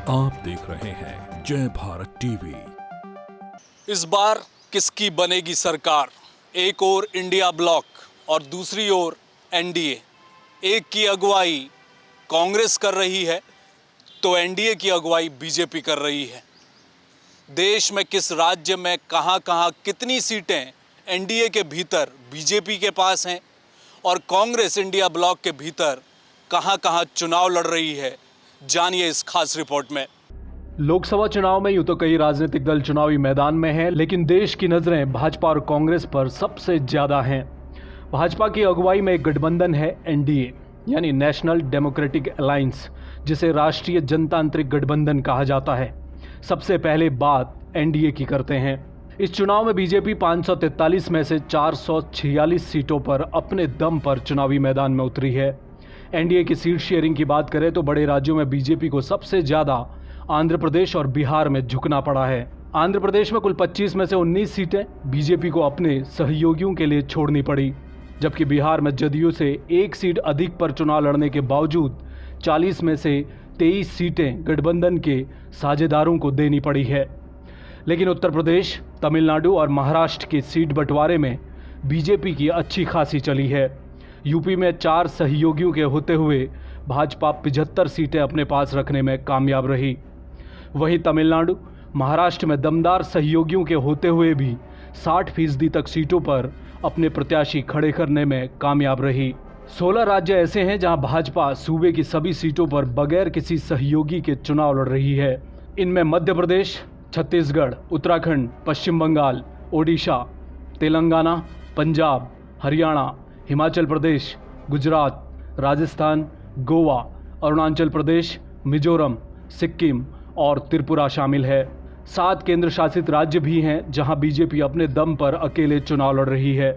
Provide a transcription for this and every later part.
आप देख रहे हैं जय भारत टीवी। इस बार किसकी बनेगी सरकार? एक ओर इंडिया ब्लॉक और दूसरी ओर एनडीए। एक की अगुवाई कांग्रेस कर रही है तो एनडीए की अगुवाई बीजेपी कर रही है। देश में किस राज्य में कहां-कहां कितनी सीटें एनडीए के भीतर बीजेपी के पास हैं और कांग्रेस इंडिया ब्लॉक के भीतर कहां-कहां चुनाव लड़ रही है, जानिए इस खास रिपोर्ट में। लोकसभा चुनाव में यूं तो कई राजनीतिक दल चुनावी मैदान में हैं, लेकिन देश की नजरें भाजपा और कांग्रेस पर सबसे ज्यादा हैं। भाजपा की अगुवाई में एक गठबंधन है एनडीए यानी नेशनल डेमोक्रेटिक अलायंस, जिसे राष्ट्रीय जनतांत्रिक गठबंधन कहा जाता है। सबसे पहले बात एनडीए की करते हैं। इस चुनाव में बीजेपी 543 में से 446 सीटों पर अपने दम पर चुनावी मैदान में उतरी है। एनडीए की सीट शेयरिंग की बात करें तो बड़े राज्यों में बीजेपी को सबसे ज्यादा आंध्र प्रदेश और बिहार में झुकना पड़ा है। आंध्र प्रदेश में कुल 25 में से 19 सीटें बीजेपी को अपने सहयोगियों के लिए छोड़नी पड़ी, जबकि बिहार में जदयू से एक सीट अधिक पर चुनाव लड़ने के बावजूद 40 में से 23 सीटें गठबंधन के साझेदारों को देनी पड़ी है। लेकिन उत्तर प्रदेश, तमिलनाडु और महाराष्ट्र की सीट बंटवारे में बीजेपी की अच्छी खासी चली है। यूपी में 4 सहयोगियों के होते हुए भाजपा 75 सीटें अपने पास रखने में कामयाब रही। वहीं तमिलनाडु, महाराष्ट्र में दमदार सहयोगियों के होते हुए भी 60% तक सीटों पर अपने प्रत्याशी खड़े करने में कामयाब रही। 16 राज्य ऐसे हैं जहां भाजपा सूबे की सभी सीटों पर बगैर किसी सहयोगी के चुनाव लड़ रही है। इनमें मध्य प्रदेश, छत्तीसगढ़, उत्तराखंड, पश्चिम बंगाल, ओडिशा, तेलंगाना, पंजाब, हरियाणा, हिमाचल प्रदेश, गुजरात, राजस्थान, गोवा, अरुणाचल प्रदेश, मिजोरम, सिक्किम और त्रिपुरा शामिल है। 7 केंद्र शासित राज्य भी हैं जहां बीजेपी अपने दम पर अकेले चुनाव लड़ रही है।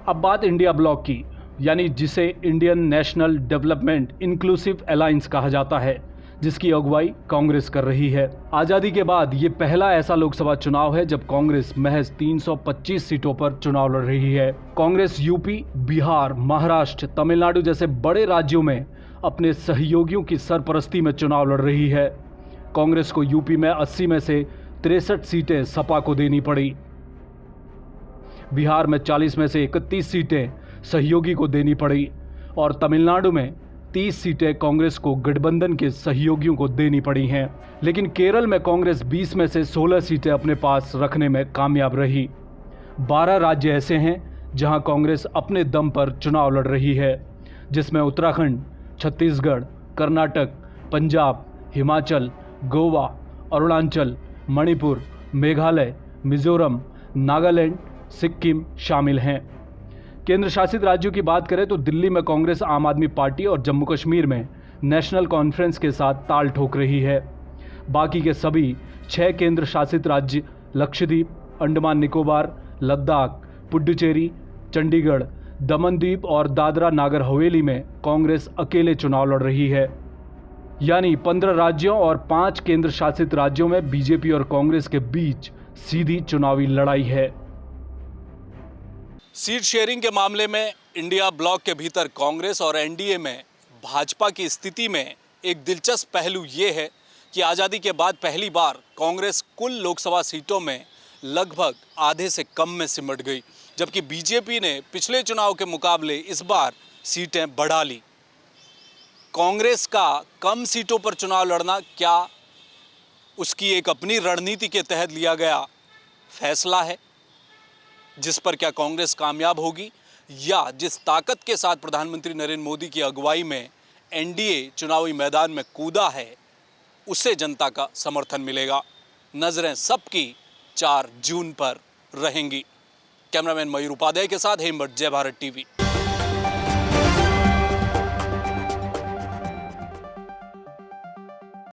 अब बात इंडिया ब्लॉक की, यानी जिसे Indian national development inclusive alliance कहा जाता है, जिसकी अगुवाई कांग्रेस कर रही है। आज़ादी के बाद ये पहला ऐसा लोकसभा चुनाव है जब कांग्रेस महज 325 सीटों पर चुनाव लड़ रही है। कांग्रेस यूपी, बिहार, महाराष्ट्र, तमिलनाडु जैसे बड़े राज्यों में अपने सहयोगियों की सरपरस्ती में चुनाव लड़ रही है। कांग्रेस को यूपी में 80 में से 63 सीटें सपा को देनी पड़ी। बिहार में 40 में से 31 सीटें सहयोगी को देनी पड़ी और तमिलनाडु में 30 सीटें कांग्रेस को गठबंधन के सहयोगियों को देनी पड़ी हैं। लेकिन केरल में कांग्रेस 20 में से 16 सीटें अपने पास रखने में कामयाब रही। 12 राज्य ऐसे हैं जहां कांग्रेस अपने दम पर चुनाव लड़ रही है, जिसमें उत्तराखंड, छत्तीसगढ़, कर्नाटक, पंजाब, हिमाचल, गोवा, अरुणाचल, मणिपुर, मेघालय, मिजोरम, नागालैंड, सिक्किम शामिल हैं। केंद्र शासित राज्यों की बात करें तो दिल्ली में कांग्रेस आम आदमी पार्टी और जम्मू कश्मीर में नेशनल कॉन्फ्रेंस के साथ ताल ठोक रही है। बाकी के सभी 6 केंद्र शासित राज्य लक्षद्वीप, अंडमान निकोबार, लद्दाख, पुडुचेरी, चंडीगढ़, दमन द्वीप और दादरा नागर हवेली में कांग्रेस अकेले चुनाव लड़ रही है। यानी 15 राज्यों और 5 केंद्र शासित राज्यों में बीजेपी और कांग्रेस के बीच सीधी चुनावी लड़ाई है। सीट शेयरिंग के मामले में इंडिया ब्लॉक के भीतर कांग्रेस और एनडीए में भाजपा की स्थिति में एक दिलचस्प पहलू ये है कि आज़ादी के बाद पहली बार कांग्रेस कुल लोकसभा सीटों में लगभग आधे से कम में सिमट गई, जबकि बीजेपी ने पिछले चुनाव के मुकाबले इस बार सीटें बढ़ा ली। कांग्रेस का कम सीटों पर चुनाव लड़ना क्या उसकी एक अपनी रणनीति के तहत लिया गया फैसला है, जिस पर क्या कांग्रेस कामयाब होगी, या जिस ताकत के साथ प्रधानमंत्री नरेंद्र मोदी की अगुवाई में एनडीए चुनावी मैदान में कूदा है, उसे जनता का समर्थन मिलेगा। नजरें सबकी 4 जून पर रहेंगी। कैमरामैन मयूर उपाध्याय के साथ हेमवट, जय भारत टीवी।